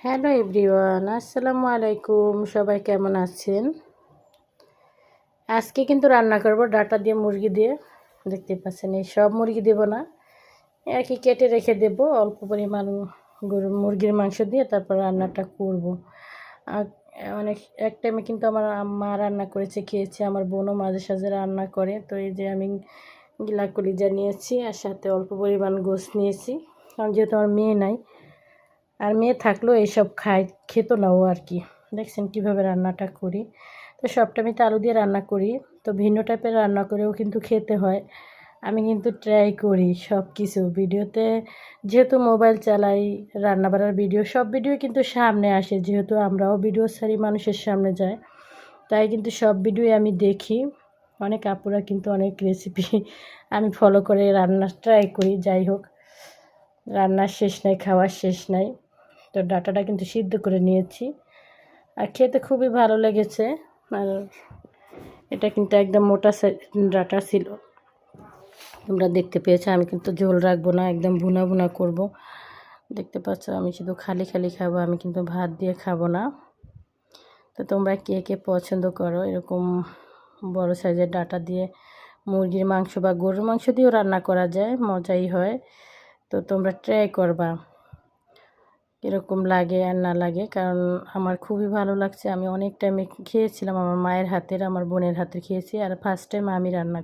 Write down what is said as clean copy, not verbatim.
Hello everyone, আসসালামু আলাইকুম। সবাই কেমন আছেন? আজকে কিন্তু রান্না করব ডাটা দিয়ে, মুরগি দিয়ে। দেখতে পাচ্ছেন, এই সব মুরগি দেব না, আর কি কেটে রেখে দেব অল্প পরিমাণ মুরগির মাংস দিয়ে, তারপর রান্নাটা করব। আর অনেক এক টাইমে কিন্তু আমার মা রান্না করেছে, খেয়েছে। আমার বোনও মাঝে সাঝে রান্না করে। তো এই যে আমি গিলা কলিজা নিয়েছি, আর সাথে অল্প পরিমাণ গোশত নিয়েছি, কারণ যেহেতু আমার মেয়ে নাই। আর মেয়ে থাকলেও এইসব খেত না ও আর কি। দেখছেন কীভাবে রান্নাটা করি। তো সবটা আমি তো আলু দিয়ে রান্না করি, তো ভিন্ন টাইপের রান্না করেও কিন্তু খেতে হয়। আমি কিন্তু ট্রাই করি সব কিছু ভিডিওতে, যেহেতু মোবাইল চালাই, রান্না বাড়ার ভিডিও, সব ভিডিও কিন্তু সামনে আসে, যেহেতু আমরাও ভিডিও ছাড়ি, মানুষের সামনে যায়, তাই কিন্তু সব ভিডিও আমি দেখি। অনেক আপুরা কিন্তু অনেক রেসিপি আমি ফলো করে রান্না ট্রাই করি। যাই হোক, রান্নার শেষ নাই, খাওয়ার শেষ নাই। তো ডাটাটা কিন্তু সিদ্ধ করে নিয়েছি, আর খেতে খুবই ভালো লেগেছে। আর এটা কিন্তু একদম মোটা ডাটা ছিল, তোমরা দেখতে পেয়েছো। আমি কিন্তু ঝোল রাখবো না, একদম ভুনা ভুনা করব। দেখতে পাচ্ছ, আমি শুধু খালি খালি খাবো, আমি কিন্তু ভাত দিয়ে খাবো না। তো তোমরা কে কে পছন্দ করো এরকম বড় সাইজের ডাটা দিয়ে? মুরগির মাংস বা গরুর মাংস দিয়েও রান্না করা যায়, মজাই হয়। তো তোমরা ট্রাই করবা কীরকম লাগে আর না লাগে, কারণ আমার খুবই ভালো লাগছে। আমি অনেক টাইমে খেয়েছিলাম আমার মায়ের হাতের, আমার বোনের হাতের খেয়েছি, আর ফার্স্ট টাইম আমি রান্না